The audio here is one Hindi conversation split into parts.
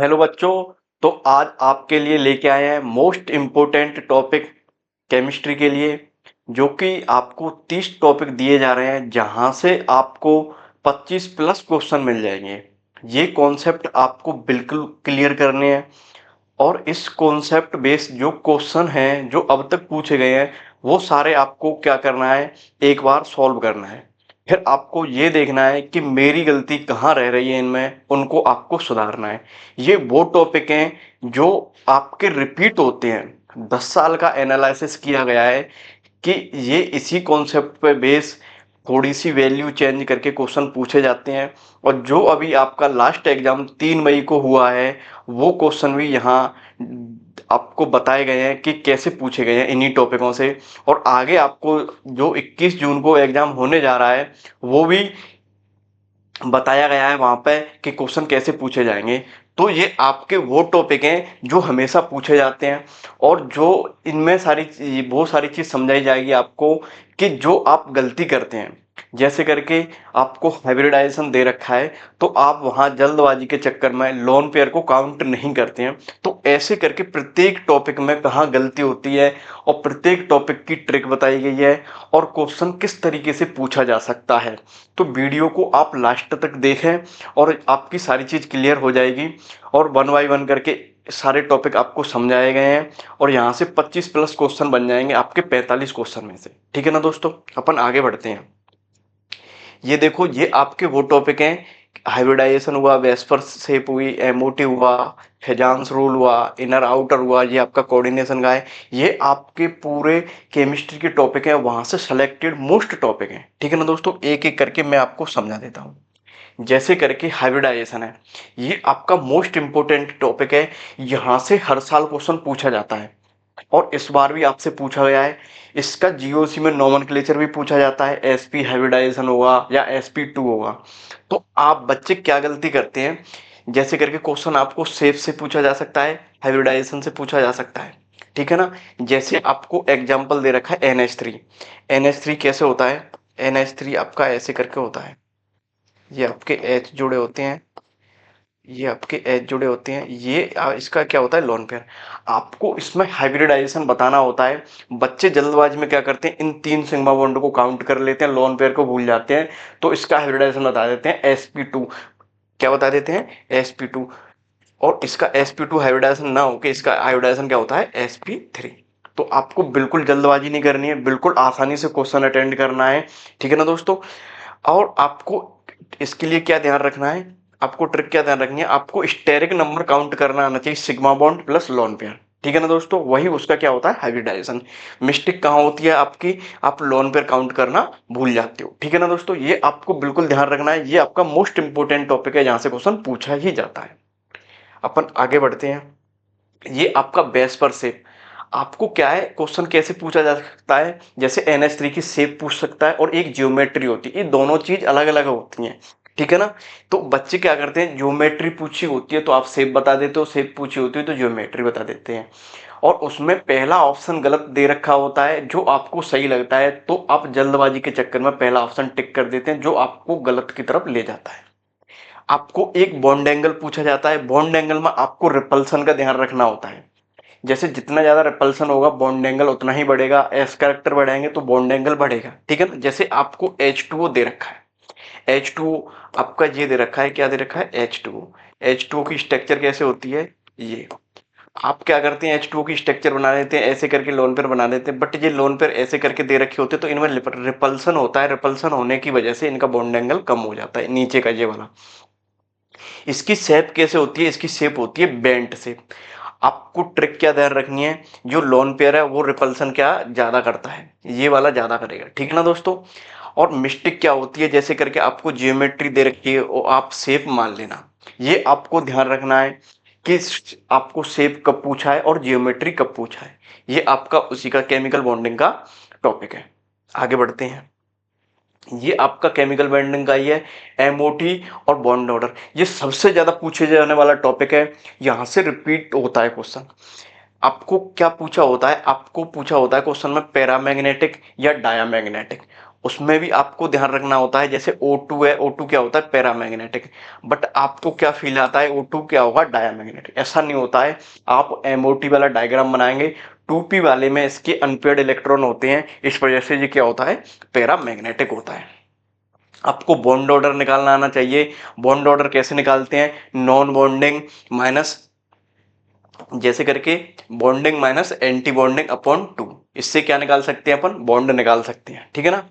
हेलो बच्चों। तो आज आपके लिए लेके आए हैं मोस्ट इम्पोर्टेंट टॉपिक केमिस्ट्री के लिए, जो कि आपको 30 टॉपिक दिए जा रहे हैं जहां से आपको 25 प्लस क्वेश्चन मिल जाएंगे। ये कॉन्सेप्ट आपको बिल्कुल क्लियर करने हैं और इस कॉन्सेप्ट बेस्ड जो क्वेश्चन हैं जो अब तक पूछे गए हैं वो सारे आपको क्या करना है, एक बार सॉल्व करना है। फिर आपको ये देखना है कि मेरी गलती कहाँ रह रही है, इनमें उनको आपको सुधारना है। ये वो टॉपिक हैं जो आपके रिपीट होते हैं। 10 साल का एनालिसिस किया गया है कि ये इसी कॉन्सेप्ट पे बेस थोड़ी सी वैल्यू चेंज करके क्वेश्चन पूछे जाते हैं। और जो अभी आपका लास्ट एग्जाम 3 मई को हुआ है वो क्वेश्चन भी यहाँ आपको बताए गए हैं कि कैसे पूछे गए हैं इन्हीं टॉपिकों से। और आगे आपको जो 21 जून को एग्जाम होने जा रहा है वो भी बताया गया है वहां पे कि क्वेश्चन कैसे पूछे जाएंगे। तो ये आपके वो टॉपिक हैं जो हमेशा पूछे जाते हैं और जो इनमें बहुत सारी चीज समझाई जाएगी आपको कि जो आप गलती करते हैं। जैसे करके आपको हाइब्रिडाइजेशन दे रखा है तो आप वहां जल्दबाजी के चक्कर में लोन पेयर को काउंट नहीं करते हैं। तो ऐसे करके प्रत्येक टॉपिक में कहाँ गलती होती है और प्रत्येक टॉपिक की ट्रिक बताई गई है और क्वेश्चन किस तरीके से पूछा जा सकता है। तो वीडियो को आप लास्ट तक देखें और आपकी सारी चीज क्लियर हो जाएगी। और वन बाय वन करके सारे टॉपिक आपको समझाए गए हैं और यहाँ से 25 प्लस क्वेश्चन बन जाएंगे आपके 45 क्वेश्चन में से। ठीक है ना दोस्तों, अपन आगे बढ़ते हैं। ये देखो, ये आपके वो टॉपिक हैं। हाइब्रिडाइजेशन हुआ, वेस्पर शेप हुई, एमओटी हुआ, हेजांस रूल हुआ, इनर आउटर हुआ, ये आपका कोऑर्डिनेशन का है। ये आपके पूरे केमिस्ट्री के टॉपिक हैं, वहां से सेलेक्टेड मोस्ट टॉपिक हैं। ठीक है ना दोस्तों, एक एक करके मैं आपको समझा देता हूँ। जैसे करके हाइब्रिडाइजेशन है, ये आपका मोस्ट इंपोर्टेंट टॉपिक है। यहां से हर साल क्वेश्चन पूछा जाता है और इस बार भी आपसे पूछा गया है। इसका जीओसी में नोमेनक्लेचर भी पूछा जाता है, एसपी हाइब्रिडाइजेशन होगा या एसपी2 होगा। तो आप बच्चे क्या गलती करते हैं, जैसे करके क्वेश्चन आपको सेफ से पूछा जा सकता है, हाइब्रिडाइजेशन से पूछा जा सकता है। ठीक है ना। जैसे आपको एग्जाम्पल दे रखा है NH3। NH3 कैसे होता है, NH3 आपका ऐसे करके होता है। ये आपके एच जुड़े होते हैं, ये आपके एच जुड़े होते हैं, ये इसका क्या होता है, लोन पेयर। आपको इसमें हाइब्रिडाइजेशन बताना होता है। बच्चे जल्दबाजी में क्या करते हैं, इन 3 सिग्मा बॉन्ड को काउंट कर लेते हैं, लोन पेयर को भूल जाते हैं। तो इसका हाइब्रिडाइजेशन बता देते हैं sp2। क्या बता देते हैं, sp2। और इसका sp2 हाइब्रिडाइजेशन ना होके इसका हाइब्रिडाइजेशन क्या होता है, sp3। तो आपको बिल्कुल जल्दबाजी नहीं करनी है, बिल्कुल आसानी से क्वेश्चन अटेंड करना है। ठीक है ना दोस्तों। और आपको इसके लिए क्या ध्यान रखना है, आपको ट्रिक क्या ध्यान रखनी है, आपको स्टेरिक नंबर काउंट करना आना चाहिए, sigma bond plus lone pair. ठीक है ना दोस्तों, वही उसका क्या होता है, हाइब्रिडाइजेशन। मिस्टेक कहाँ होती है आपकी, आप लोन पेयर काउंट करना भूल जाते हो। ठीक है ना दोस्तों, ये आपको बिल्कुल ध्यान रखना है, ये आपका मोस्ट इंपोर्टेंट टॉपिक है जहां से क्वेश्चन पूछा ही जाता है। अपन आगे बढ़ते हैं। ये आपका बेस पर शेप, आपको क्या है, क्वेश्चन कैसे पूछा जा सकता है, जैसे NH3 की शेप पूछ सकता है और एक ज्योमेट्री होती है, ये दोनों चीज अलग अलग होती हैं। ठीक है ना। तो बच्चे क्या करते हैं, ज्योमेट्री पूछी होती है तो आप शेप बता देते हो, शेप पूछी होती है तो ज्योमेट्री बता देते हैं। और उसमें पहला ऑप्शन गलत दे रखा होता है, जो आपको सही लगता है तो आप जल्दबाजी के चक्कर में पहला ऑप्शन टिक कर देते हैं जो आपको गलत की तरफ ले जाता है। आपको एक बॉन्ड एंगल पूछा जाता है, बॉन्ड एंगल में आपको रिपल्सन का ध्यान रखना होता है। जैसे जितना ज्यादा रिपल्सन होगा बॉन्ड एंगल उतना ही बढ़ेगा, एस कैरेक्टर बढ़ाएंगे तो बॉन्ड एंगल बढ़ेगा। ठीक है ना। जैसे आपको H2O दे रखा है, H2O आपका ये दे रखा है, क्या दे रखा है, H2O। H2O की स्ट्रक्चर कैसे होती है, ये आप क्या करते हैं, H2O की स्ट्रक्चर बना देते हैं ऐसे करके, लोन पेयर बना देते हैं, बट ये लोन पेयर ऐसे करके दे रखे होते हैं तो इनमें रिपल्सन होता है, रिपल्सन होने की वजह से इनका बॉन्ड एंगल कम हो जाता है, नीचे का ये वाला। इसकी शेप कैसे होती है, इसकी शेप होती है बेंट शेप। आपको ट्रिक क्या ध्यान रखनी है, जो लोन पेयर है वो रिपल्सन क्या ज्यादा करता है, ये वाला ज्यादा करेगा। ठीक है ना दोस्तों। और मिस्टेक क्या होती है, जैसे करके आपको जियोमेट्री दे रखी है और आप शेप मान लेना, ये आपको ध्यान रखना है कि आपको शेप कब पूछा है और जियोमेट्री कब पूछा है। ये आपका उसी का केमिकल बॉन्डिंग का टॉपिक है। आगे बढ़ते हैं। ये आपका केमिकल बॉन्डिंग का ही है, एमओटी और बॉन्ड ऑर्डर, ये सबसे ज्यादा पूछे जाने वाला टॉपिक है। यहां से रिपीट होता है क्वेश्चन। आपको क्या पूछा होता है, आपको पूछा होता है क्वेश्चन में पैरामैग्नेटिक या डायामैग्नेटिक। उसमें भी आपको ध्यान रखना होता है। जैसे O2 है, O2 क्या होता है, पैरामैग्नेटिक, बट आपको क्या फील आता है, O2 क्या होगा, डायामैग्नेटिक। ऐसा नहीं होता है। आप MOT वाला डायग्राम बनाएंगे, 2p वाले में इसके अनपेयर्ड इलेक्ट्रॉन होते हैं, इस वजह से ये क्या होता है, पैरामैग्नेटिक होता है। आपको बॉन्ड ऑर्डर निकालना आना चाहिए। बॉन्ड ऑर्डर कैसे निकालते हैं, नॉन बॉन्डिंग माइनस, जैसे करके bonding minus anti bonding upon 2, इससे क्या निकाल सकते हैं अपन, बॉन्ड निकाल सकते हैं, ठीक है ना।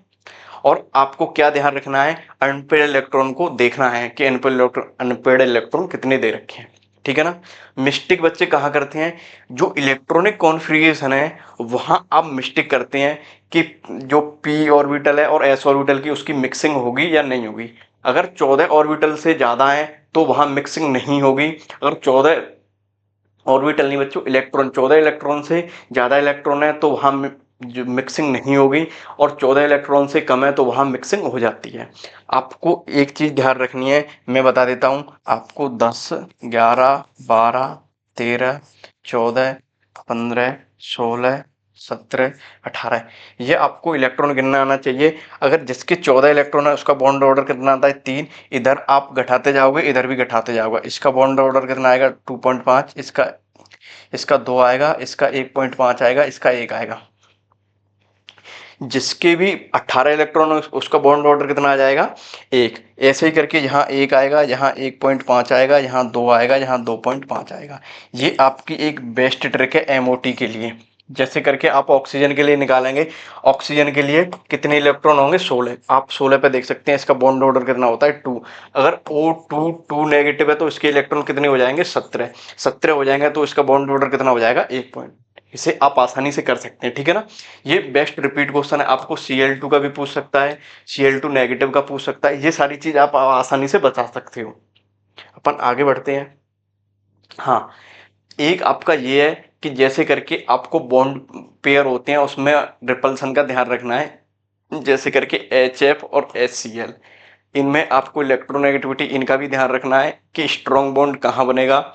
और आपको क्या ध्यान रखना है, अनपेयर्ड इलेक्ट्रॉन को देखना है कि अनपेयर्ड इलेक्ट्रॉन कितने दे रखे हैं, ठीक है ना। मिस्टेक बच्चे कहाँ करते हैं, जो इलेक्ट्रॉनिक कॉन्फ़िगरेशन है वहां आप मिस्टेक करते हैं कि जो p ऑर्बिटल है और s ऑर्बिटल की उसकी मिक्सिंग होगी या नहीं होगी। अगर 14 ऑर्बिटल से ज्यादा है तो वहां मिक्सिंग नहीं होगी। अगर 14 ऑर्बिटल नहीं बच्चों, इलेक्ट्रॉन, 14 इलेक्ट्रॉन से ज्यादा इलेक्ट्रॉन है तो वहां जो मिक्सिंग नहीं होगी, और 14 इलेक्ट्रॉन से कम है तो वहां मिक्सिंग हो जाती है। आपको एक चीज ध्यान रखनी है, मैं बता देता हूं आपको, 10, 11, 12, 13, 14, 15, 16, 17, 18, ये आपको इलेक्ट्रॉन गिनना आना चाहिए। अगर जिसके 14 इलेक्ट्रॉन है उसका बॉन्ड ऑर्डर कितना आता है, 3। इधर आप घटाते जाओगे, इधर भी घटाते जाओगे, इसका बॉन्ड ऑर्डर कितना आएगा, 2.5, इसका 2 आएगा, इसका 1.5 आएगा, इसका 1 आएगा। जिसके भी 18 इलेक्ट्रॉन उसका बॉन्ड ऑर्डर कितना आ जाएगा, 1। ऐसे ही करके यहाँ 1 आएगा, यहाँ 1.5 आएगा, यहाँ 2 आएगा, यहाँ 2.5 आएगा। ये आपकी एक बेस्ट ट्रिक है MOT के लिए। जैसे करके आप ऑक्सीजन के लिए निकालेंगे, ऑक्सीजन के लिए कितने इलेक्ट्रॉन होंगे, 16। आप 16 पे देख सकते हैं इसका बॉन्ड ऑर्डर कितना होता है, 2। अगर O2 2 नेगेटिव है तो इसके इलेक्ट्रॉन कितने हो जाएंगे, 17। 17 हो जाएंगे तो इसका बॉन्ड ऑर्डर कितना हो जाएगा, 1 पॉइंट। इसे आप आसानी से कर सकते हैं, ठीक है ना। ये बेस्ट रिपीट क्वेश्चन है, आपको Cl2 का भी पूछ सकता है, Cl2 नेगेटिव का पूछ सकता है, ये सारी चीज आप आसानी से बता सकते हो। अपन आगे बढ़ते हैं। हाँ, एक आपका ये है कि जैसे करके आपको बॉन्ड पेयर होते हैं उसमें रिपल्सन का ध्यान रखना है। जैसे करके HF और HCl, इनमें आपको इलेक्ट्रोनेगेटिविटी इनका भी ध्यान रखना है कि स्ट्रॉन्ग बॉन्ड कहाँ बनेगा।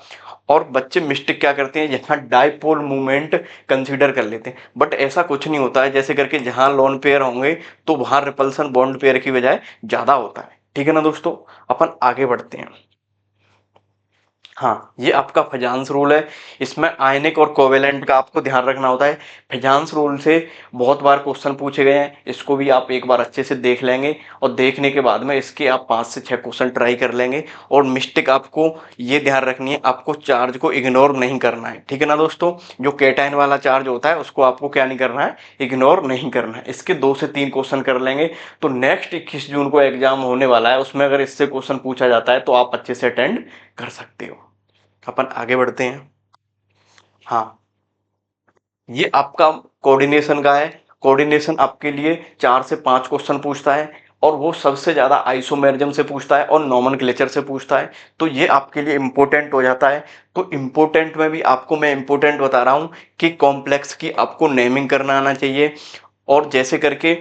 और बच्चे मिस्टेक क्या करते हैं, यहाँ डाइपोल मूवमेंट कंसीडर कर लेते हैं, बट ऐसा कुछ नहीं होता है। जैसे करके जहां लोन पेयर होंगे तो वहां रिपल्सन बॉन्ड पेयर की बजाय ज्यादा होता है, ठीक है ना दोस्तों। अपन आगे बढ़ते हैं। हाँ, ये आपका फजांस रूल है, इसमें आयनिक और कोवेलेंट का आपको ध्यान रखना होता है। फजांस रूल से बहुत बार क्वेश्चन पूछे गए हैं, इसको भी आप एक बार अच्छे से देख लेंगे, और देखने के बाद में इसके आप 5 से 6 क्वेश्चन ट्राई कर लेंगे। और मिस्टेक आपको ये ध्यान रखनी है, आपको चार्ज को इग्नोर नहीं करना है, ठीक है ना दोस्तों। जो कैटायन वाला चार्ज होता है उसको आपको क्या नहीं करना है, इग्नोर नहीं करना है। इसके 2 से 3 क्वेश्चन कर लेंगे तो नेक्स्ट 21 जून को एग्जाम होने वाला है, उसमें अगर इससे क्वेश्चन पूछा जाता है तो आप अच्छे से अटेंड कर सकते हो। अपन आगे बढ़ते हैं। हाँ, ये आपका कोऑर्डिनेशन का है। कोऑर्डिनेशन आपके लिए 4 से 5 क्वेश्चन पूछता है, और वो सबसे ज्यादा आइसोमेरिज्म से पूछता है और नोमेनक्लेचर से पूछता है, तो ये आपके लिए इंपॉर्टेंट हो जाता है। तो इंपॉर्टेंट में भी आपको मैं इंपॉर्टेंट बता रहा हूँ कि कॉम्प्लेक्स की आपको नेमिंग करना आना चाहिए। और जैसे करके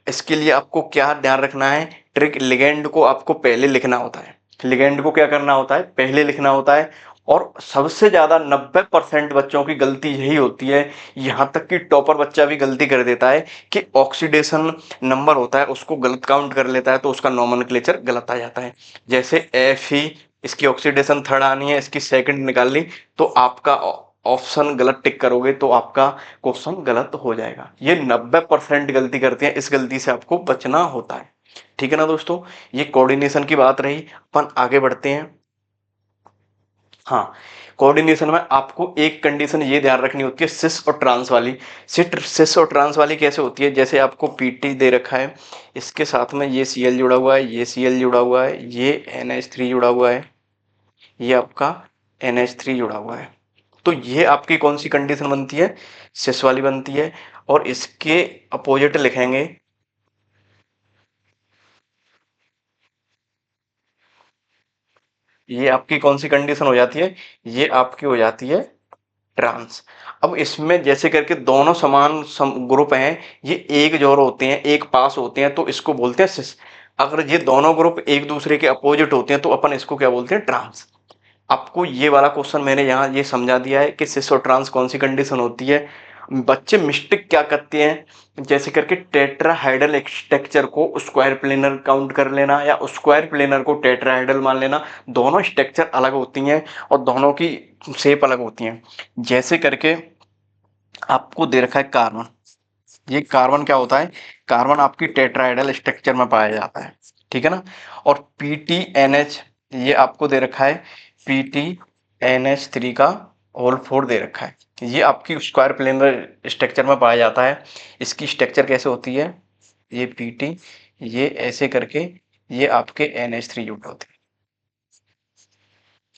इसके लिए आपको क्या ध्यान रखना है, ट्रिक लिगेंड को आपको पहले लिखना होता है। लिगेंड को क्या करना होता है, पहले लिखना होता है। और सबसे ज्यादा 90% बच्चों की गलती यही होती है, यहां तक कि टॉपर बच्चा भी गलती कर देता है कि ऑक्सीडेशन नंबर होता है उसको गलत काउंट कर लेता है, तो उसका नोमेनक्लेचर गलत आ जाता है। जैसे Fe, इसकी ऑक्सीडेशन थर्ड आनी है, इसकी सेकंड निकाल ली, तो आपका ऑप्शन गलत टिक करोगे तो आपका क्वेश्चन गलत हो जाएगा। ये 90% गलती करते हैं, इस गलती से आपको बचना होता है, ठीक है ना दोस्तों। ये कोऑर्डिनेशन की बात रही। अपन आगे बढ़ते हैं। हाँ, कोऑर्डिनेशन में आपको एक कंडीशन ये ध्यान रखनी होती है, सिस और ट्रांस वाली। सिस और ट्रांस वाली कैसे होती है, जैसे आपको पीटी दे रखा है, इसके साथ में ये Cl जुड़ा हुआ है, ये Cl जुड़ा हुआ है, ये NH3 जुड़ा हुआ है, ये आपका NH3 जुड़ा हुआ है। तो ये आपकी कौन सी कंडीशन बनती है, सिस वाली बनती है। और इसके अपोजिट लिखेंगे, ये आपकी कौन सी कंडीशन हो जाती है, ये आपकी हो जाती है ट्रांस। अब इसमें जैसे करके दोनों समान ग्रुप हैं, ये एक जोड़ होते हैं, एक पास होते हैं, तो इसको बोलते हैं सिस। अगर ये दोनों ग्रुप एक दूसरे के अपोजिट होते हैं तो अपन इसको क्या बोलते हैं, ट्रांस। आपको ये वाला क्वेश्चन मैंने यहाँ ये समझा दिया है कि सिस और ट्रांस कौन सी कंडीशन होती है। बच्चे मिस्टेक क्या करते हैं, जैसे करके टेट्राहेड्रल स्ट्रक्चर को स्क्वायर प्लेनर काउंट कर लेना या स्क्वायर प्लेनर को टेट्राहेड्रल मान लेना। दोनों स्ट्रक्चर अलग होती हैं और दोनों की शेप अलग होती हैं। जैसे करके आपको दे रखा है कार्बन, ये कार्बन क्या होता है, कार्बन आपकी टेट्राहेड्रल स्ट्रक्चर में पाया जाता है, ठीक है ना। और PTNH ये आपको दे रखा है, PTNH3 का होल 4 दे रखा है, ये आपकी स्क्वायर प्लेनर स्ट्रक्चर में पाया जाता है। इसकी स्ट्रक्चर कैसे होती है, ये PT, ये ऐसे करके ये आपके NH3 यूनिट होते हैं,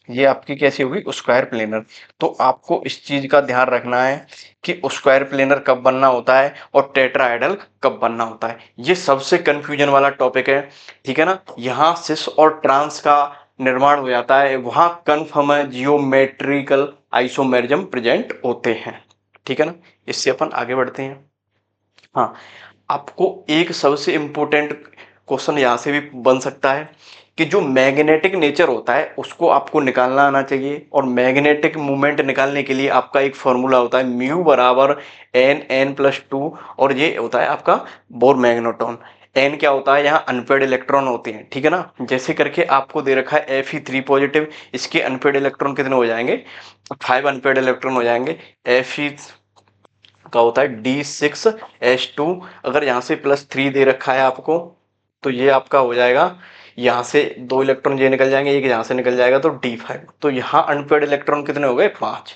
ये आपकी कैसी होगी स्क्वायर प्लेनर। तो आपको इस चीज का ध्यान रखना है कि स्क्वायर प्लेनर कब बनना होता है और टेट्राहेड्रल कब बनना होता है। ये सबसे कंफ्यूजन वाला टॉपिक है, ठीक है ना। यहाँ सिस और ट्रांस का निर्माण हो जाता है, वहां कन्फर्म है जियोमेट्रिकल आइसोमेरिज्म प्रेजेंट होते हैं, ठीक है ना। इससे अपन आगे बढ़ते हैं। हाँ, आपको एक सबसे इंपॉर्टेंट क्वेश्चन यहाँ से भी बन सकता है कि जो मैग्नेटिक नेचर होता है उसको आपको निकालना आना चाहिए। और मैग्नेटिक मूवमेंट निकालने के लिए आपका एक फॉर्मूला होता है, म्यू बराबर n+2, और ये होता है आपका बोर मैग्नेट्रॉन। एन क्या होता है, यहाँ अनपेड इलेक्ट्रॉन होते हैं, ठीक है ना। जैसे करके आपको दे रखा है Fe3 पॉजिटिव, इसके अनपेड इलेक्ट्रॉन कितने हो जाएंगे, 5 अनपेड इलेक्ट्रॉन हो जाएंगे। Fe का होता है D6H2, अगर यहाँ से +3 दे रखा है आपको तो ये आपका हो जाएगा, यहाँ से 2 इलेक्ट्रॉन ये निकल जाएंगे, एक यहाँ से निकल जाएगा तो D5। तो यहाँ अनपेड इलेक्ट्रॉन कितने हो गए, 5।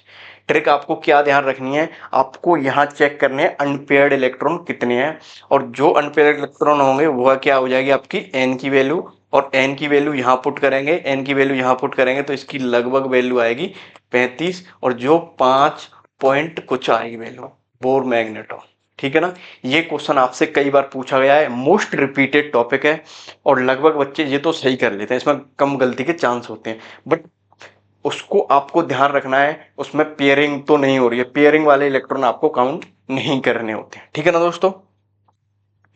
ट्रिक आपको क्या ध्यान रखनी है, आपको यहाँ चेक करने हैं अनपेयर्ड इलेक्ट्रॉन कितने हैं, और जो अनपेयर्ड इलेक्ट्रॉन होंगे वह क्या हो जाएगी आपकी n की वैल्यू, और n की वैल्यू यहाँ पुट करेंगे, n की वैल्यू यहाँ पुट करेंगे तो इसकी लगभग वैल्यू आएगी 35, और जो 5 पॉइंट कुछ आएगी वैल्यू, बोर मैग्नेट्रॉन, ठीक है ना। ये क्वेश्चन आपसे कई बार पूछा गया है, मोस्ट रिपीटेड टॉपिक है, और लगभग बच्चे ये तो सही कर लेते हैं, इसमें कम गलती के चांस होते हैं, बट उसको आपको ध्यान रखना है उसमें पेयरिंग तो नहीं हो रही है, पेयरिंग वाले इलेक्ट्रॉन आपको काउंट नहीं करने होते हैं, ठीक है ना दोस्तों।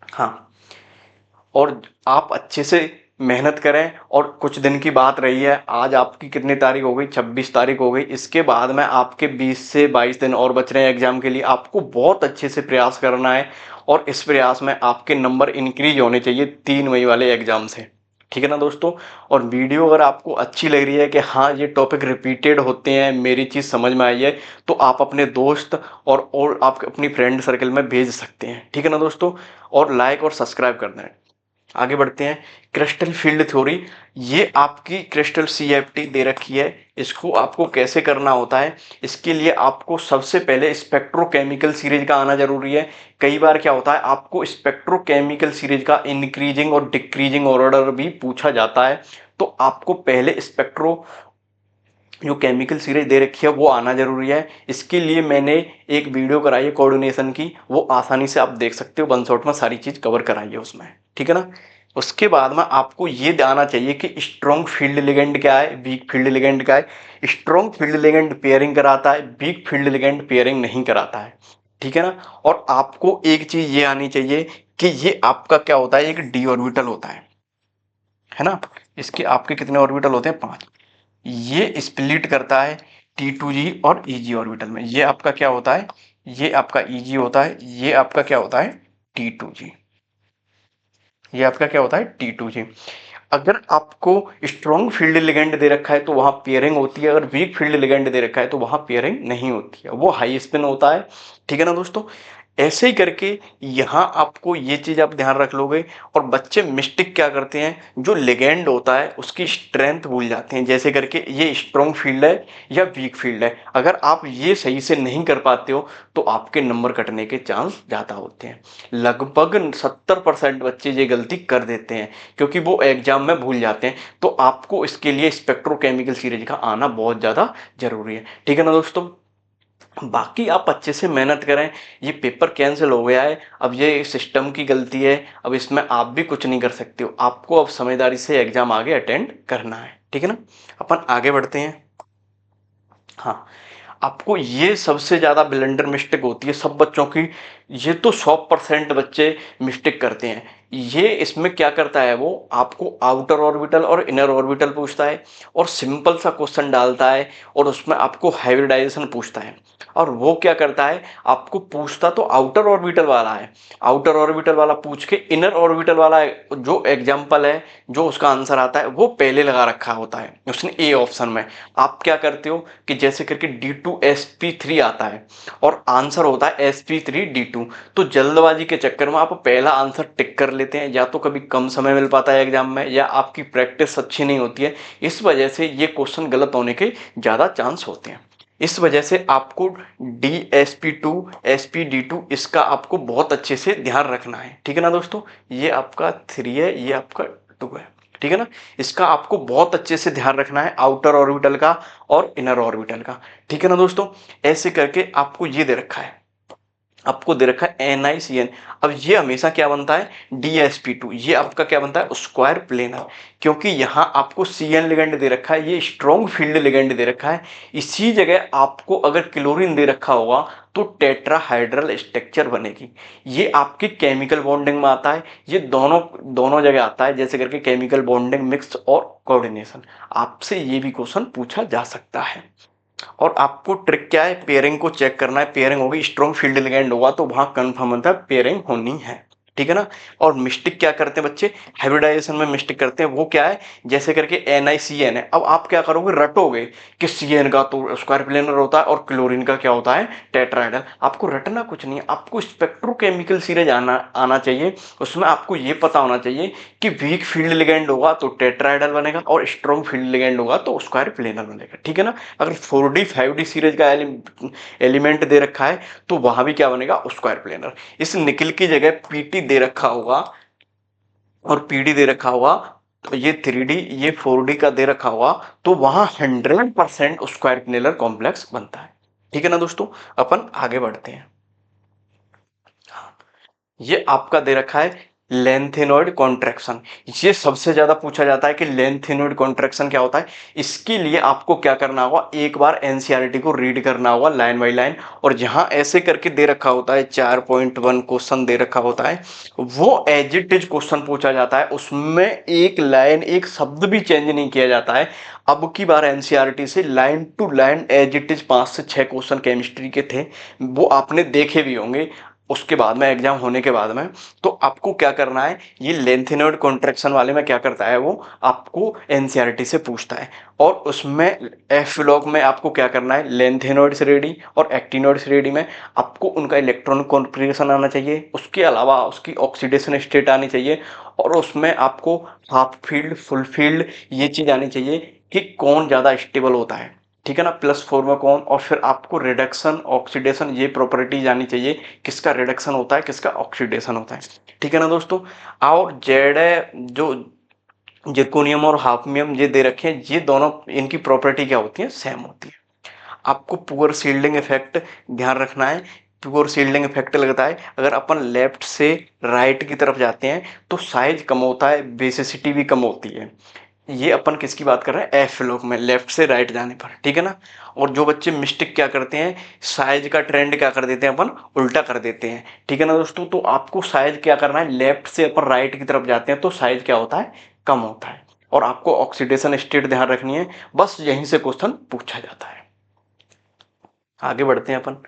हाँ, और आप अच्छे से मेहनत करें। और कुछ दिन की बात रही है, आज आपकी कितनी तारीख हो गई, 26 तारीख हो गई। इसके बाद में आपके 20 से 22 दिन और बच रहे हैं एग्जाम के लिए, आपको बहुत अच्छे से प्रयास करना है, और इस प्रयास में आपके नंबर इंक्रीज होने चाहिए 3 मई वाले एग्जाम से, ठीक है ना दोस्तों। और वीडियो अगर आपको अच्छी लग रही है कि हाँ ये टॉपिक रिपीटेड होते हैं, मेरी चीज़ समझ में आई है, तो आप अपने दोस्त और आप अपनी फ्रेंड सर्कल में भेज सकते हैं, ठीक है ना दोस्तों। और लाइक और सब्सक्राइब कर दें। आगे बढ़ते हैं, क्रिस्टल फील्ड थ्योरी, ये आपकी क्रिस्टल CFT दे रखी है, इसको आपको कैसे करना होता है। इसके लिए आपको सबसे पहले स्पेक्ट्रोकेमिकल सीरीज का आना जरूरी है। कई बार क्या होता है आपको स्पेक्ट्रोकेमिकल सीरीज का इंक्रीजिंग और डिक्रीजिंग ऑर्डर भी पूछा जाता है, तो आपको पहले स्पेक्ट्रो जो केमिकल सीरीज दे रखी है वो आना जरूरी है। इसके लिए मैंने एक वीडियो कराई है कोऑर्डिनेशन की, वो आसानी से आप देख सकते हो, वन शॉट में सारी चीज कवर कराई है उसमें, ठीक है ना। उसके बाद में आपको ये आना चाहिए कि स्ट्रॉन्ग फील्ड लिगेंड क्या है, वीक फील्ड लिगेंड क्या है। स्ट्रॉन्ग फील्ड लिगेंड पेयरिंग कराता है, वीक फील्ड लिगेंड पेयरिंग नहीं कराता है, ठीक है ना। और आपको एक चीज ये आनी चाहिए कि ये आपका क्या होता है, एक डी ऑर्बिटल होता है ना। इसके आपके कितने ऑर्बिटल होते हैं, 5। ये स्प्लिट करता है T2G और EG ऑर्बिटल में, ये आपका क्या होता है, ये आपका EG होता है, ये आपका क्या होता है T2G, ये आपका क्या होता है T2G। अगर आपको स्ट्रॉन्ग फील्ड लिगेंड दे रखा है तो वहां पेयरिंग होती है, अगर वीक फील्ड लिगेंड दे रखा है तो वहां पेयरिंग नहीं होती है, वो हाई स्पिन होता है, ठीक है ना दोस्तों। ऐसे ही करके यहाँ आपको ये चीज आप ध्यान रख लोगे। और बच्चे मिस्टेक क्या करते हैं, जो लिगेंड होता है उसकी स्ट्रेंथ भूल जाते हैं, जैसे करके ये स्ट्रॉन्ग फील्ड है या वीक फील्ड है, अगर आप ये सही से नहीं कर पाते हो तो आपके नंबर कटने के चांस ज्यादा होते हैं। लगभग 70% बच्चे ये गलती कर देते हैं क्योंकि वो एग्जाम में भूल जाते हैं। तो आपको इसके लिए स्पेक्ट्रोकेमिकल सीरीज का आना बहुत ज्यादा जरूरी है, ठीक है ना दोस्तों। बाकी आप अच्छे से मेहनत करें, ये पेपर कैंसिल हो गया है, अब ये सिस्टम की गलती है, अब इसमें आप भी कुछ नहीं कर सकते हो, आपको अब समझदारी से एग्जाम आगे अटेंड करना है, ठीक है ना। अपन आगे बढ़ते हैं। हाँ, आपको ये सबसे ज्यादा ब्लंडर मिस्टेक होती है सब बच्चों की, ये तो 100% बच्चे मिस्टेक करते हैं ये इसमें क्या करता है, वो आपको आउटर ऑर्बिटल और इनर ऑर्बिटल पूछता है और सिंपल सा क्वेश्चन डालता है और उसमें आपको हाइब्रिडाइजेशन पूछता है। और वो क्या करता है, आपको पूछता तो आउटर ऑर्बिटल वाला है, आउटर ऑर्बिटल वाला पूछ के इनर ऑर्बिटल वाला जो एग्जाम्पल है, जो उसका आंसर आता है वो पहले लगा रखा होता है उसने ए ऑप्शन में। आप क्या करते हो कि जैसे करके D2sp3 आता है और आंसर होता है sp3d2, तो जल्दबाजी के चक्कर में आप पहला आंसर टिक कर लेते हैं, या तो कभी कम समय मिल पाता है एग्जाम में या आपकी प्रैक्टिस अच्छी नहीं होती है, इस वजह से ये क्वेश्चन गलत होने के ज्यादा चांस होते हैं। इस वजह से आपको DSP2 SP D2 इसका आपको बहुत अच्छे से ध्यान रखना है, ठीक है ना दोस्तों। ये आपका 3 है, ये आपका 2 है, ठीक है ना। इसका आपको बहुत अच्छे से ध्यान रखना है, आउटर ऑर्बिटल का और इनर ऑर्बिटल का, ठीक है ना दोस्तों। ऐसे करके आपको ये दे रखा है, आपको दे रखा है NiCN। अब ये हमेशा क्या बनता है, DSP2, ये आपका क्या बनता है, स्क्वायर प्लेनर, क्योंकि यहाँ आपको CN लिगेंड दे रखा है, ये स्ट्रॉन्ग फील्ड लिगेंड दे रखा है। इसी जगह आपको अगर क्लोरीन दे रखा होगा तो टेट्राहाइड्रल स्ट्रक्चर बनेगी। ये आपकी केमिकल बॉन्डिंग में आता है, ये दोनों दोनों जगह आता है, जैसे करके केमिकल बॉन्डिंग, मिक्स और कोऑर्डिनेशन। आपसे ये भी क्वेश्चन पूछा जा सकता है। और आपको ट्रिक क्या है, पेयरिंग को चेक करना है, पेयरिंग होगी स्ट्रॉन्ग फील्ड लिगेंड होगा तो वहां कंफर्म होता है पेयरिंग होनी है, ठीक है ना। और मिस्टेक क्या करते हैं बच्चे, हाइब्रिडाइजेशन में मिस्टेक करते हैं, वो क्या है, जैसे करके NiCN है, अब आप क्या करोगे, रटोगे कि CN का तो स्क्वायर प्लेनर होता है और क्लोरीन का क्या होता है, टेट्राहाइड्रल। आपको रटना कुछ नहीं है, आपको स्पेक्ट्रोकेमिकल सीरीज आना आना चाहिए, उसमें आपको ये पता होना चाहिए कि वीक फील्ड लिगेंड होगा तो टेट्राहाइड्रल बनेगा और स्ट्रॉन्ग फील्ड लिगेंड होगा तो स्क्वायर प्लेनर बनेगा, ठीक है ना। अगर 4D 5D सीरीज का एलिमेंट दे रखा है तो वहां भी क्या बनेगा, स्क्वायर प्लेनर। इस निकल की जगह PT दे रखा होगा और PD दे रखा होगा, तो ये 3D ये 4D का दे रखा होगा तो वहां 100% स्क्वायर प्लेनर कॉम्प्लेक्स बनता है, ठीक है ना दोस्तों। अपन आगे बढ़ते हैं। ये आपका दे रखा है लेंथेनॉइड कॉन्ट्रैक्शन, ये सबसे ज्यादा पूछा जाता है कि लेंथेनॉइड कॉन्ट्रैक्शन क्या होता है। इसके लिए आपको क्या करना होगा, एक बार NCERT को रीड करना होगा लाइन बाय लाइन, और जहां ऐसे करके दे रखा होता है 4.1 क्वेश्चन दे रखा होता है, वो एज इट इज क्वेश्चन पूछा जाता है, उसमें एक लाइन एक शब्द भी चेंज नहीं किया जाता है। अब की बार NCERT से line to line as it is 5 से 6 क्वेश्चन केमिस्ट्री के थे, वो आपने देखे भी होंगे उसके बाद में, एग्जाम होने के बाद में। तो आपको क्या करना है, ये लेंथेनॉइड कॉन्ट्रैक्शन वाले में क्या करता है, वो आपको NCERT से पूछता है, और उसमें एफ लॉग में आपको क्या करना है, लेंथेनॉइड्स रेडी और एक्टिनॉइड्स रेडी में आपको उनका इलेक्ट्रॉनिक कॉन्फ़िगरेशन आना चाहिए, उसके अलावा उसकी ऑक्सीडेशन स्टेट आनी चाहिए, और उसमें आपको हाफ फील्ड फुल फील्ड ये चीज आनी चाहिए कि कौन ज्यादा स्टेबल होता है, ठीक है ना, +4 में कौन, और फिर आपको रिडक्शन ऑक्सीडेशन ये प्रॉपर्टीज आनी चाहिए, किसका रिडक्शन होता है किसका ऑक्सीडेशन होता है, ठीक है ना दोस्तों। और जेड जो जिरकोनियम और हाफनियम ये दे रखे हैं, ये दोनों इनकी प्रॉपर्टी क्या होती है, सेम होती है। आपको पुअर शील्डिंग इफेक्ट ध्यान रखना है, पुअर शील्डिंग इफेक्ट लगता है अगर अपन लेफ्ट से राइट की तरफ जाते हैं तो साइज कम होता है, बेसिसिटी भी कम होती है। ये अपन किसकी बात कर रहे हैं, एफ लोग में, लेफ्ट से राइट जाने पर, ठीक है ना। और जो बच्चे मिस्टेक क्या करते हैं, साइज का ट्रेंड क्या कर देते हैं अपन, उल्टा कर देते हैं, ठीक है ना दोस्तों। तो आपको साइज क्या करना है, लेफ्ट से अपन राइट की तरफ जाते हैं तो साइज क्या होता है, कम होता है, और आपको ऑक्सीडेशन स्टेट ध्यान रखनी है, बस यहीं से क्वेश्चन पूछा जाता है। आगे बढ़ते हैं अपन।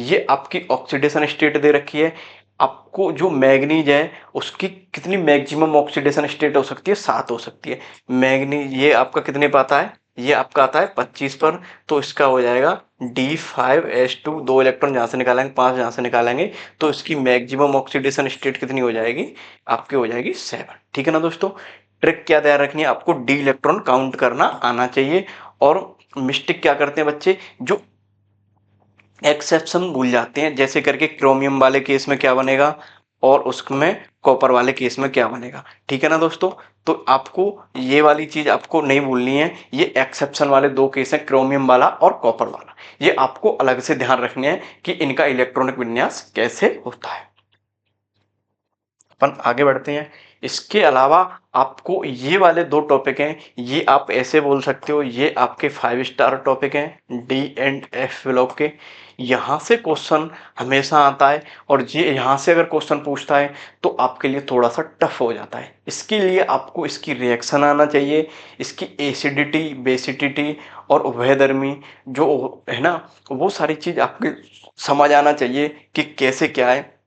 ये आपकी ऑक्सीडेशन स्टेट दे रखी है, आपको जो मैग्नीज है उसकी कितनी मैक्सिमम ऑक्सीडेशन स्टेट हो सकती है, 7 हो सकती है। मैग्नीज ये आपका कितने पे आता है, ये आपका आता है 25 पर, तो इसका हो जाएगा D5S2, 2 इलेक्ट्रॉन जहां से निकालेंगे 5 जहां से निकालेंगे, तो इसकी मैक्सिमम ऑक्सीडेशन स्टेट कितनी हो जाएगी, आपकी हो जाएगी 7, ठीक है ना दोस्तों। ट्रिक क्या ध्यान रखनी है, आपको D इलेक्ट्रॉन काउंट करना आना चाहिए। और मिस्टेक क्या करते हैं बच्चे, जो एक्सेप्शन भूल जाते हैं, जैसे करके क्रोमियम वाले केस में क्या बनेगा और उसमें कॉपर वाले केस में क्या बनेगा, ठीक है ना दोस्तों। तो आपको ये वाली चीज आपको नहीं भूलनी है, ये एक्सेप्शन वाले 2 केस हैं, क्रोमियम वाला और कॉपर वाला, ये आपको अलग से ध्यान रखने हैं कि इनका इलेक्ट्रॉनिक विन्यास कैसे होता है। अपन आगे बढ़ते हैं। इसके अलावा आपको ये वाले 2 टॉपिक हैं, ये आप ऐसे बोल सकते हो ये आपके 5 स्टार टॉपिक हैं डी एंड एफ ब्लॉक के। यहाँ से क्वेश्चन हमेशा आता है, और ये यहाँ से अगर क्वेश्चन पूछता है तो आपके लिए थोड़ा सा टफ हो जाता है। इसके लिए आपको इसकी रिएक्शन आना चाहिए, इसकी एसिडिटी, बेसिडिटी और उभयधर्मी जो है ना, वो सारी चीज़ आपके समझ आना चाहिए कि कैसे क्या है,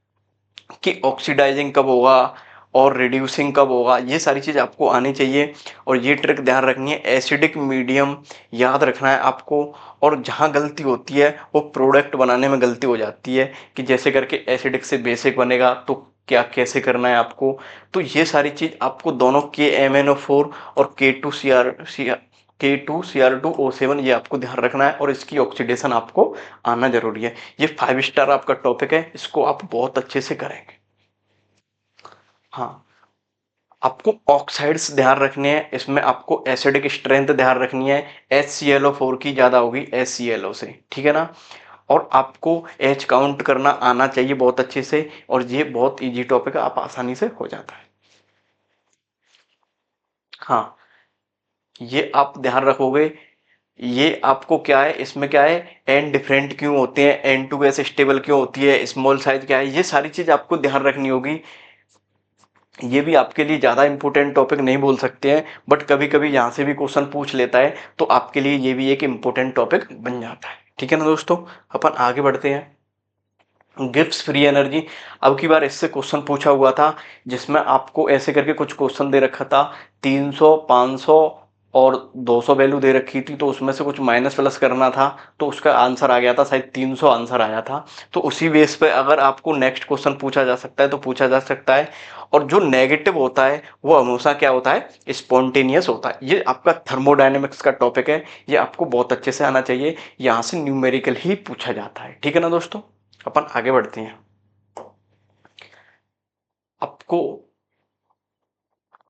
कि ऑक्सीडाइजिंग कब होगा और रिड्यूसिंग कब होगा, ये सारी चीज़ आपको आनी चाहिए। और ये ट्रिक ध्यान रखनी है, एसिडिक मीडियम याद रखना है आपको। और जहाँ गलती होती है वो प्रोडक्ट बनाने में गलती हो जाती है, कि जैसे करके एसिडिक से बेसिक बनेगा तो क्या कैसे करना है आपको। तो ये सारी चीज़ आपको दोनों KMnO4 और K2Cr2O7 ये आपको ध्यान रखना है, और इसकी ऑक्सीडेशन आपको आना जरूरी है। ये 5 स्टार आपका टॉपिक है, इसको आप बहुत अच्छे से करेंगे। हाँ, आपको ऑक्साइड्स ध्यान रखने हैं, इसमें आपको एसिडिक स्ट्रेंथ ध्यान रखनी है, HClO4 की ज़्यादा होगी HClO से, ठीक है ना। और आपको H काउंट करना आना चाहिए बहुत अच्छे से, और ये बहुत इजी टॉपिक है, आप आसानी से हो जाता है। हाँ, ये आप ध्यान रखोगे। ये आपको क्या है, इसमें क्या है, एन डिफरेंट क्यों होते हैं, N2 गैस स्टेबल क्यों होती है, स्मॉल साइज क्या है, ये सारी चीज आपको ध्यान रखनी होगी। ये भी आपके लिए ज़्यादा इंपॉर्टेंट टॉपिक नहीं बोल सकते हैं, बट कभी कभी यहाँ से भी क्वेश्चन पूछ लेता है, तो आपके लिए ये भी एक इम्पोर्टेंट टॉपिक बन जाता है, ठीक है ना दोस्तों। अपन आगे बढ़ते हैं। गिब्स फ्री एनर्जी, अब की बार इससे क्वेश्चन पूछा हुआ था, जिसमें आपको ऐसे करके कुछ क्वेश्चन दे रखा था, 300, 500 और 200 वैल्यू दे रखी थी, तो उसमें से कुछ माइनस प्लस करना था, तो उसका आंसर आ गया था, शायद 300 आंसर आया था। तो उसी बेस पे अगर आपको नेक्स्ट क्वेश्चन पूछा जा सकता है तो पूछा जा सकता है। और जो नेगेटिव होता है वो हमेशा क्या होता है, स्पॉन्टेनियस होता है। ये आपका थर्मोडायनेमिक्स का टॉपिक है, ये आपको बहुत अच्छे से आना चाहिए, यहाँ से न्यूमेरिकल ही पूछा जाता है, ठीक है ना दोस्तों। अपन आगे बढ़ते हैं। आपको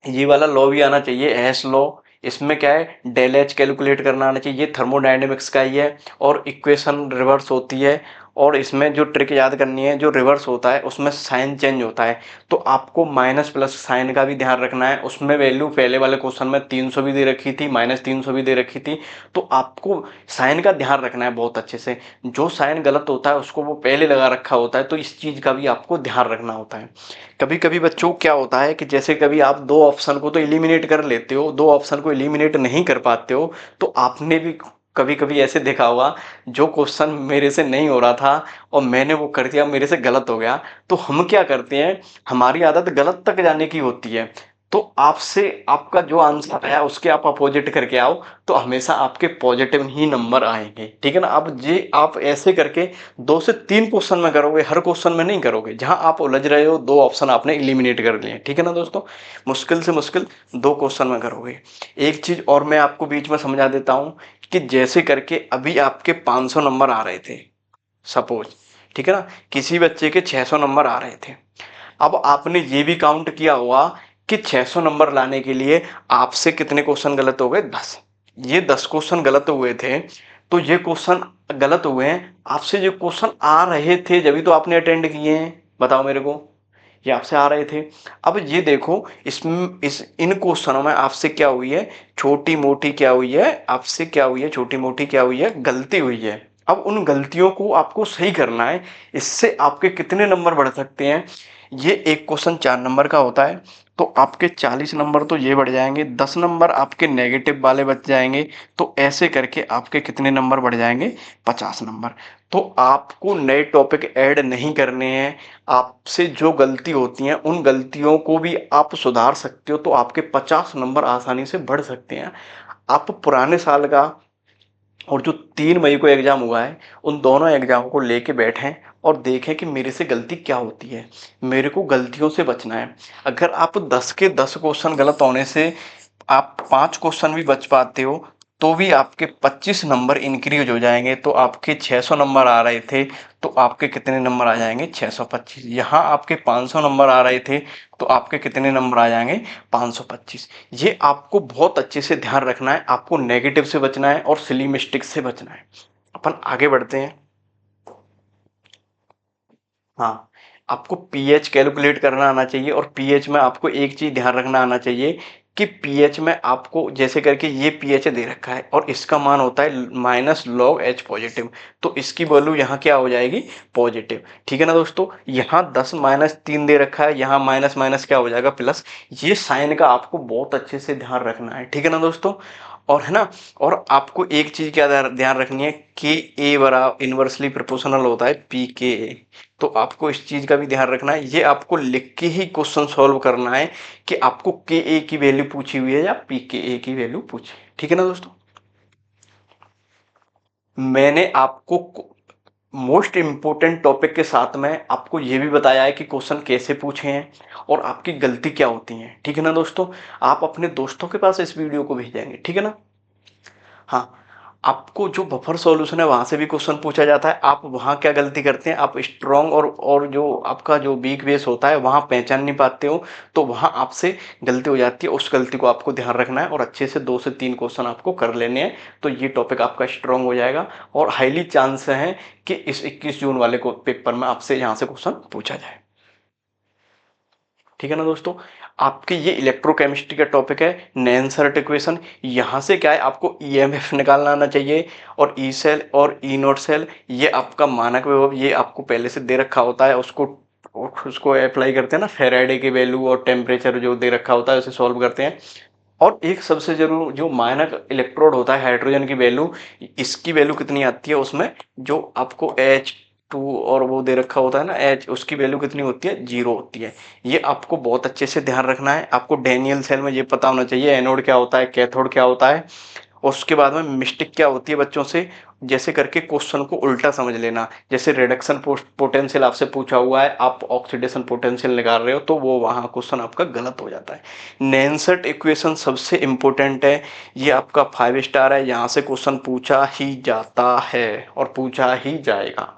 ये वाला लॉ भी आना चाहिए, एस लॉ। इसमें क्या है, डेल एच कैलकुलेट करना आना चाहिए, ये थर्मोडायनेमिक्स का ही है, और इक्वेशन रिवर्स होती है। और इसमें जो ट्रिक याद करनी है, जो रिवर्स होता है उसमें साइन चेंज होता है, तो आपको माइनस प्लस साइन का भी ध्यान रखना है। उसमें वैल्यू पहले वाले क्वेश्चन में 300 भी दे रखी थी, -300 भी दे रखी थी, तो आपको साइन का ध्यान रखना है बहुत अच्छे से। जो साइन गलत होता है उसको वो पहले लगा रखा होता है, तो इस चीज का भी आपको ध्यान रखना होता है। कभी कभी बच्चों क्या होता है कि जैसे कभी आप दो ऑप्शन को तो एलिमिनेट कर लेते हो, दो ऑप्शन को एलिमिनेट नहीं कर पाते हो, तो आपने भी कभी कभी ऐसे देखा होगा, जो क्वेश्चन मेरे से नहीं हो रहा था और मैंने वो कर दिया, मेरे से गलत हो गया, तो हम क्या करते हैं, हमारी आदत गलत तक जाने की होती है। तो आपसे आपका जो आंसर है उसके आप अपोजिट करके आओ, तो हमेशा आपके पॉजिटिव ही नंबर आएंगे, ठीक है ना। अब ये आप ऐसे करके 2 से 3 क्वेश्चन में करोगे, हर क्वेश्चन में नहीं करोगे। जहां आप उलझ रहे हो, 2 ऑप्शन आपने एलिमिनेट कर लिए, ठीक है ना दोस्तों। मुश्किल से मुश्किल 2 क्वेश्चन में करोगे। एक चीज और मैं आपको बीच में समझा देता हूं, कि जैसे करके अभी आपके 500 नंबर आ रहे थे, सपोज, ठीक है ना, किसी बच्चे के 600 नंबर आ रहे थे। अब आपने ये भी काउंट किया होगा कि 600 नंबर लाने के लिए आपसे कितने क्वेश्चन गलत हो गए, 10। ये 10 क्वेश्चन गलत हुए थे, तो ये क्वेश्चन गलत हुए हैं, आपसे जो क्वेश्चन आ रहे थे जब भी तो आपने अटेंड किए हैं, बताओ मेरे को, ये आपसे आ रहे थे। अब ये देखो, इसमें इस इन क्वेश्चनों में आपसे क्या हुई है, छोटी मोटी क्या हुई है, आपसे क्या हुई है, छोटी मोटी क्या हुई है, गलती हुई है। अब उन गलतियों को आपको सही करना है, इससे आपके कितने नंबर बढ़ सकते हैं। ये एक क्वेश्चन 4 नंबर का होता है, तो आपके 40 नंबर तो ये बढ़ जाएंगे, 10 नंबर आपके नेगेटिव वाले बच जाएंगे, तो ऐसे करके आपके कितने नंबर बढ़ जाएंगे, 50 नंबर। तो आपको नए टॉपिक ऐड नहीं करने हैं, आपसे जो गलती होती हैं उन गलतियों को भी आप सुधार सकते हो, तो आपके 50 नंबर आसानी से बढ़ सकते हैं। आप पुराने साल का और जो 3 मई को एग्जाम हुआ है, उन दोनों एग्जाम को लेके बैठें और देखें कि मेरे से गलती क्या होती है, मेरे को गलतियों से बचना है। अगर आप 10 के 10 क्वेश्चन गलत होने से आप 5 क्वेश्चन भी बच पाते हो, तो भी आपके 25 नंबर इंक्रीज हो जाएंगे। तो आपके 600 नंबर आ रहे थे, तो आपके कितने नंबर आ जाएंगे, 625। यहाँ आपके 500 नंबर आ रहे थे, तो आपके कितने नंबर आ जाएंगे, 525। ये आपको बहुत अच्छे से ध्यान रखना है, आपको नेगेटिव से बचना है और सिली मिस्टेक से बचना है। अपन आगे बढ़ते हैं। हाँ, आपको पीएच कैलकुलेट करना आना चाहिए और पीएच में आपको एक चीज ध्यान रखना आना चाहिए कि पीएच में आपको जैसे करके ये पीएच दे रखा है और इसका मान होता है माइनस लॉग एच पॉजिटिव, तो इसकी वैल्यू यहाँ क्या हो जाएगी पॉजिटिव। ठीक है ना दोस्तों, यहाँ 10-3 दे रखा है, यहाँ माइनस माइनस क्या हो जाएगा प्लस। ये साइन का आपको बहुत अच्छे से ध्यान रखना है, ठीक है ना दोस्तों। और है ना, और आपको एक चीज क्या ध्यान रखनी है कि ए बराबर इनवर्सली प्रोपोर्शनल होता है पी के ए, तो आपको इस चीज का भी ध्यान रखना है। ये आपको लिख के ही क्वेश्चन सॉल्व करना है कि आपको के ए की वैल्यू पूछी हुई है या पी के ए की वैल्यू पूछी है, ठीक है ना दोस्तों। मैंने आपको मोस्ट इंपोर्टेंट टॉपिक के साथ में आपको ये भी बताया है कि क्वेश्चन कैसे पूछे हैं और आपकी गलती क्या होती है, ठीक है ना दोस्तों। आप अपने दोस्तों के पास इस वीडियो को भेजेंगे, ठीक है ना। हाँ, आपको जो बफर सॉल्यूशन है वहां से भी क्वेश्चन पूछा जाता है। आप वहां क्या गलती करते हैं, आप स्ट्रॉन्ग और जो आपका जो वीक बेस होता है वहां पहचान नहीं पाते हो, तो वहां आपसे गलती हो जाती है। उस गलती को आपको ध्यान रखना है और अच्छे से 2 से 3 क्वेश्चन आपको कर लेने हैं, तो ये टॉपिक आपका स्ट्रॉन्ग हो जाएगा और हाईली चांस है कि इस 21 जून वाले को पेपर में आपसे यहाँ से क्वेश्चन पूछा जाए, ठीक है ना दोस्तों। आपके ये इलेक्ट्रोकेमिस्ट्री का टॉपिक है नैनसर्ट इक्वेशन। यहाँ से क्या है, आपको ईएमएफ निकालना आना चाहिए और ई सेल और ई नॉट सेल, ये आपका मानक विभव ये आपको पहले से दे रखा होता है। उसको अप्लाई करते हैं ना, फेराडे की वैल्यू और टेम्परेचर जो दे रखा होता है उसे सॉल्व करते हैं। और एक सबसे जरूर जो मानक इलेक्ट्रोड होता है हाइड्रोजन की वैल्यू, इसकी वैल्यू कितनी आती है उसमें, जो आपको H2 और वो दे रखा होता है ना H, उसकी वैल्यू कितनी होती है 0 होती है। ये आपको बहुत अच्छे से ध्यान रखना है। आपको डैनियल सेल में ये पता होना चाहिए एनोड क्या होता है, कैथोड क्या होता है, और उसके बाद में मिस्टेक क्या होती है बच्चों से, जैसे करके क्वेश्चन को उल्टा समझ लेना। जैसे रिडक्शन पोटेंशियल आपसे पूछा हुआ है, आप ऑक्सीडेशन पोटेंशियल निकाल रहे हो, तो वो वहां क्वेश्चन आपका गलत हो जाता है। नैनसेट इक्वेशन सबसे इंपॉर्टेंट है, ये आपका 5 स्टार है, यहाँ से क्वेश्चन पूछा ही जाता है और पूछा ही जाएगा।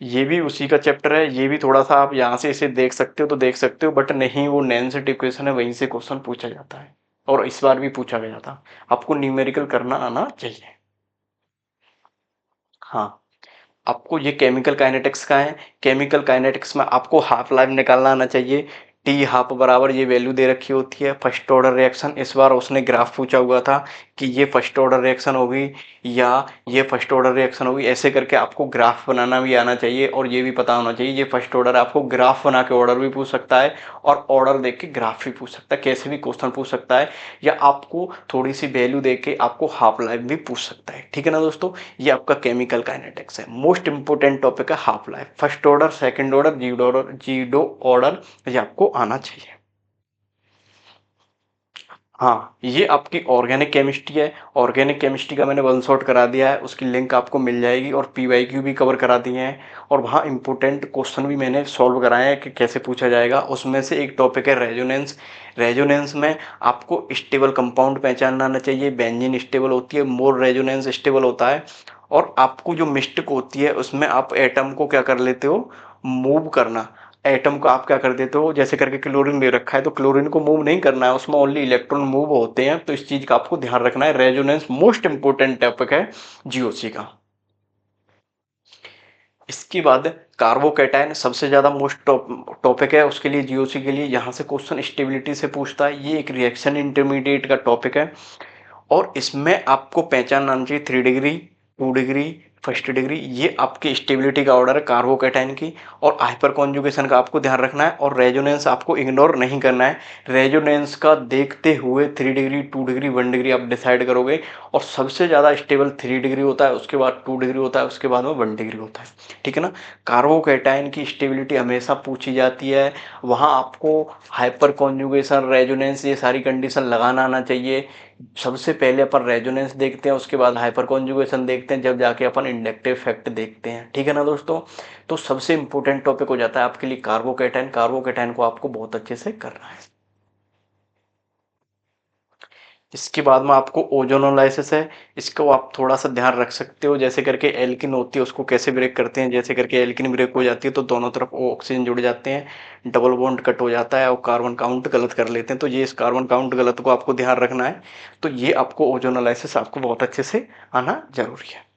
ये भी उसी का चैप्टर है, ये भी थोड़ा सा आप यहाँ से इसे देख सकते हो तो देख सकते हो, बट नहीं, वो नैनसेट इक्वेशन है, वहीं से क्वेश्चन पूछा जाता है और इस बार भी पूछा गया था। आपको न्यूमेरिकल करना आना चाहिए। हाँ, आपको ये केमिकल काइनेटिक्स का है। केमिकल काइनेटिक्स में आपको हाफ लाइफ निकालना आना चाहिए। टी हाफ बराबर ये वैल्यू दे रखी होती है फर्स्ट ऑर्डर रिएक्शन। इस बार उसने ग्राफ पूछा हुआ था कि ये फर्स्ट ऑर्डर रिएक्शन होगी या ये फर्स्ट ऑर्डर रिएक्शन होगी, ऐसे करके आपको ग्राफ बनाना भी आना चाहिए और ये भी पता होना चाहिए ये फर्स्ट ऑर्डर। आपको ग्राफ बना के ऑर्डर भी पूछ सकता है और ऑर्डर देख के ग्राफ भी पूछ सकता है, कैसे भी क्वेश्चन पूछ सकता है, या आपको थोड़ी सी वैल्यू दे के आपको हाफ लाइफ भी पूछ सकता है, ठीक है ना दोस्तों। ये आपका केमिकल काइनेटिक्स है, मोस्ट इंपोर्टेंट टॉपिक है half life. First order, second order, zero order ये आपको आना चाहिए। हाँ, ये आपकी ऑर्गेनिक केमिस्ट्री है। ऑर्गेनिक केमिस्ट्री का मैंने वन शॉट करा दिया है, उसकी लिंक आपको मिल जाएगी, और पीवाईक्यू भी कवर करा दिए हैं और वहाँ इंपॉर्टेंट क्वेश्चन भी मैंने सॉल्व कराए हैं कि कैसे पूछा जाएगा। उसमें से एक टॉपिक है रेजोनेंस। रेजोनेंस में आपको स्टेबल कंपाउंड पहचानना आना चाहिए। बेंजीन स्टेबल होती है, मोर रेजोनेंस स्टेबल होता है। और आपको जो मिस्टेक होती है उसमें आप एटम को क्या कर लेते हो, मूव करना। एटम को आप क्या कर देते हो, जैसे करके क्लोरीन दे रखा है तो क्लोरीन को मूव नहीं करना है, उसमें ओनली इलेक्ट्रॉन मूव होते हैं, तो इस चीज का आपको ध्यान रखना है। रेजोनेंस मोस्ट इंपोर्टेंट टॉपिक है जीओसी का। इसके बाद कार्बोकैटायन सबसे ज्यादा मोस्ट टॉपिक है उसके लिए, जीओसी के लिए। यहाँ से क्वेश्चन स्टेबिलिटी से पूछता है, ये एक रिएक्शन इंटरमीडिएट का टॉपिक है और इसमें आपको पहचान आना चाहिए 3 डिग्री, 2 डिग्री, फर्स्ट डिग्री, ये आपकी स्टेबिलिटी का ऑर्डर है कार्बोकैटायन की। और हाइपर कॉन्जुगेशन का आपको ध्यान रखना है और रेजोनेंस आपको इग्नोर नहीं करना है। रेजोनेंस का देखते हुए 3 डिग्री, 2 डिग्री, 1 डिग्री आप डिसाइड करोगे। और सबसे ज़्यादा स्टेबल 3 डिग्री होता है, उसके बाद 2 डिग्री होता है, उसके बाद में 1 डिग्री होता है, ठीक है ना। कार्बोकैटायन की स्टेबिलिटी हमेशा पूछी जाती है, वहाँ आपको हाइपर कॉन्जुगेशन, रेजोनेंस, ये सारी कंडीशन लगाना आना चाहिए। सबसे पहले अपन रेजोनेंस देखते हैं, उसके बाद हाइपर कॉन्जुगेशन देखते हैं, जब जाके अपन इंडक्टिव इफेक्ट देखते हैं, ठीक है ना दोस्तों। तो सबसे इंपॉर्टेंट टॉपिक हो जाता है आपके लिए कार्बोकैटायन। कार्बोकैटायन को आपको बहुत अच्छे से करना है। इसके बाद में आपको ओजोनोलाइसिस है, इसको आप थोड़ा सा ध्यान रख सकते हो। जैसे करके एल्किन होती है उसको कैसे ब्रेक करते हैं, जैसे करके एल्किन ब्रेक हो जाती है तो दोनों तरफ ऑक्सीजन जुड़ जाते हैं, डबल बॉन्ड कट हो जाता है और कार्बन काउंट गलत कर लेते हैं, तो ये इस कार्बन काउंट गलत को आपको ध्यान रखना है। तो ये आपको ओजोनोलाइसिस आपको बहुत अच्छे से आना जरूरी है।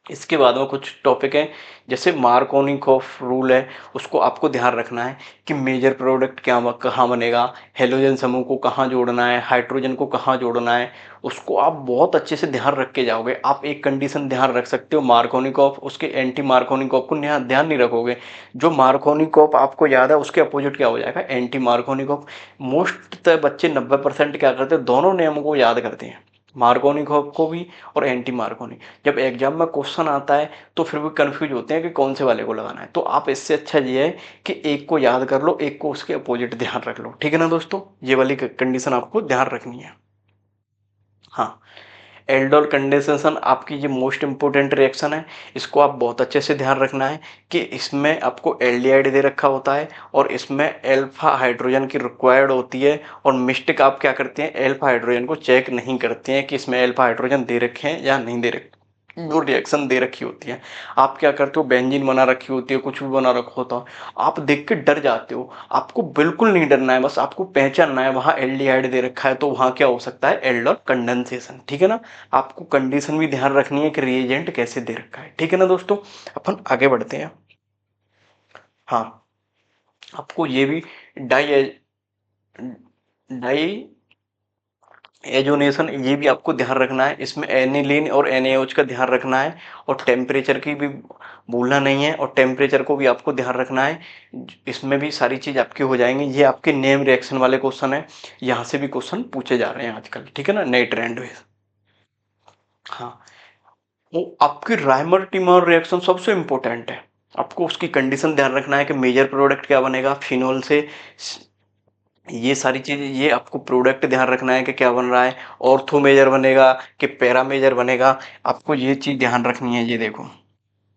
इसके बाद में कुछ टॉपिक हैं, जैसे मार्कोनिकॉफ रूल है, उसको आपको ध्यान रखना है कि मेजर प्रोडक्ट क्या कहाँ बनेगा, हेलोजन समूह को कहाँ जोड़ना है, हाइड्रोजन को कहाँ जोड़ना है, उसको आप बहुत अच्छे से ध्यान रख के जाओगे। आप एक कंडीशन ध्यान रख सकते हो मार्कोनिकॉफ, उसके एंटी मार्कोनिकॉफ को ध्यान नहीं रखोगे। जो मार्कोनिकॉफ आपको याद है उसके अपोजिट क्या हो जाएगा, एंटी मार्कोनिकॉफ। मोस्ट बच्चे 90% क्या करते हैं, दोनों नियमों को याद करते हैं, मार्कोनिकॉफ को भी और एंटी मार्कोनी। जब एग्जाम में क्वेश्चन आता है तो फिर भी कंफ्यूज होते हैं कि कौन से वाले को लगाना है। तो आप इससे अच्छा ये है कि एक को याद कर लो, एक को उसके अपोजिट ध्यान रख लो, ठीक है ना दोस्तों। ये वाली कंडीशन आपको ध्यान रखनी है। हाँ, एल्डोल कंडेंसेशन आपकी ये मोस्ट इंपोर्टेंट रिएक्शन है। इसको आप बहुत अच्छे से ध्यान रखना है कि इसमें आपको एल्डिहाइड दे रखा होता है और इसमें अल्फा हाइड्रोजन की रिक्वायर्ड होती है। और मिस्टेक आप क्या करते हैं, अल्फा हाइड्रोजन को चेक नहीं करते हैं कि इसमें अल्फा हाइड्रोजन दे रखे हैं या नहीं दे रखे, जो रिएक्शन दे रखी होती है। आप क्या करते हो, बेंजीन बना रखी होती है, कुछ भी बना रखा होता है, आप देख के डर जाते हो। आपको बिल्कुल नहीं डरना है, बस आपको पहचानना है वहां एल्डिहाइड दे रखा है तो वहां क्या हो सकता है, एल्डोल कंडेंसेशन, ठीक है ना। आपको कंडीशन भी ध्यान रखनी है कि रिएजेंट कैसे दे रखा है, ठीक है ना दोस्तों। अपन आगे बढ़ते हैं। हाँ, आपको ये भी डाई डाई एजोनेशन ये भी आपको ध्यान रखना है। इसमें एनिलीन और एनएओच का ध्यान रखना है और टेम्परेचर की भी भूलना नहीं है, और टेम्परेचर को भी आपको ध्यान रखना है। इसमें भी सारी चीज आपकी हो जाएंगी। ये आपके नेम रिएक्शन वाले क्वेश्चन है, यहाँ से भी क्वेश्चन पूछे जा रहे हैं आजकल, ठीक है ना, नए ट्रेंड में। हाँ, वो आपकी राइमर टिमर रिएक्शन सबसे इंपॉर्टेंट है। आपको उसकी कंडीशन ध्यान रखना है कि मेजर प्रोडक्ट क्या बनेगा फिनोल से। ये सारी चीजें, ये आपको प्रोडक्ट ध्यान रखना है कि क्या बन रहा है, ऑर्थो मेजर बनेगा कि पैरा मेजर बनेगा। आपको ये चीज ध्यान रखनी है। ये देखो,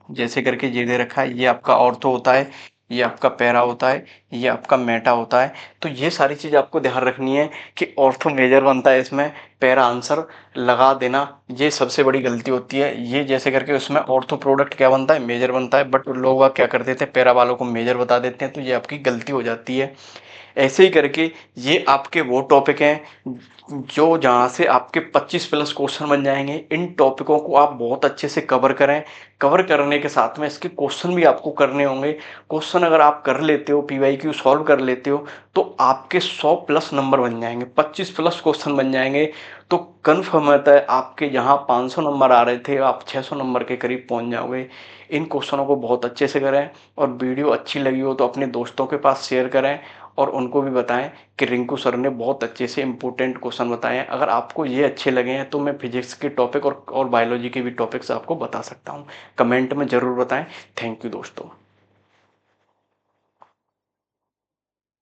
जैसे करके ये दे रखा है, ये आपका ऑर्थो होता है, ये आपका पैरा होता है, ये आपका मेटा होता है। तो ये सारी चीज आपको ध्यान रखनी है कि ऑर्थो मेजर बनता है इसमें, पैरा आंसर लगा देना, ये सबसे बड़ी गलती होती है। ये जैसे करके उसमें ऑर्थो प्रोडक्ट क्या बनता है, मेजर बनता है, बट लोग क्या कर देते हैं, पैरा वालों को मेजर बता देते हैं, तो ये आपकी गलती हो जाती है। ऐसे ही करके ये आपके वो टॉपिक हैं जो जहाँ से आपके 25 प्लस क्वेश्चन बन जाएंगे। इन टॉपिकों को आप बहुत अच्छे से कवर करें। कवर करने के साथ में इसके क्वेश्चन भी आपको करने होंगे। क्वेश्चन अगर आप कर लेते हो, पीवाईक्यू सॉल्व कर लेते हो, तो आपके 100 प्लस नंबर बन जाएंगे, 25 प्लस क्वेश्चन बन जाएंगे। तो कन्फर्म होता है आपके जहाँ 500 नंबर आ रहे थे, आप 600 नंबर के करीब पहुंच जाओगे। इन क्वेश्चनों को बहुत अच्छे से करें, और वीडियो अच्छी लगी हो तो अपने दोस्तों के पास शेयर करें और उनको भी बताएं कि रिंकू सर ने बहुत अच्छे से इंपॉर्टेंट क्वेश्चन बताए हैं। अगर आपको ये अच्छे लगे हैं तो मैं फिजिक्स के टॉपिक और बायोलॉजी के भी टॉपिक्स आपको बता सकता हूँ। कमेंट में ज़रूर बताएं। थैंक यू दोस्तों।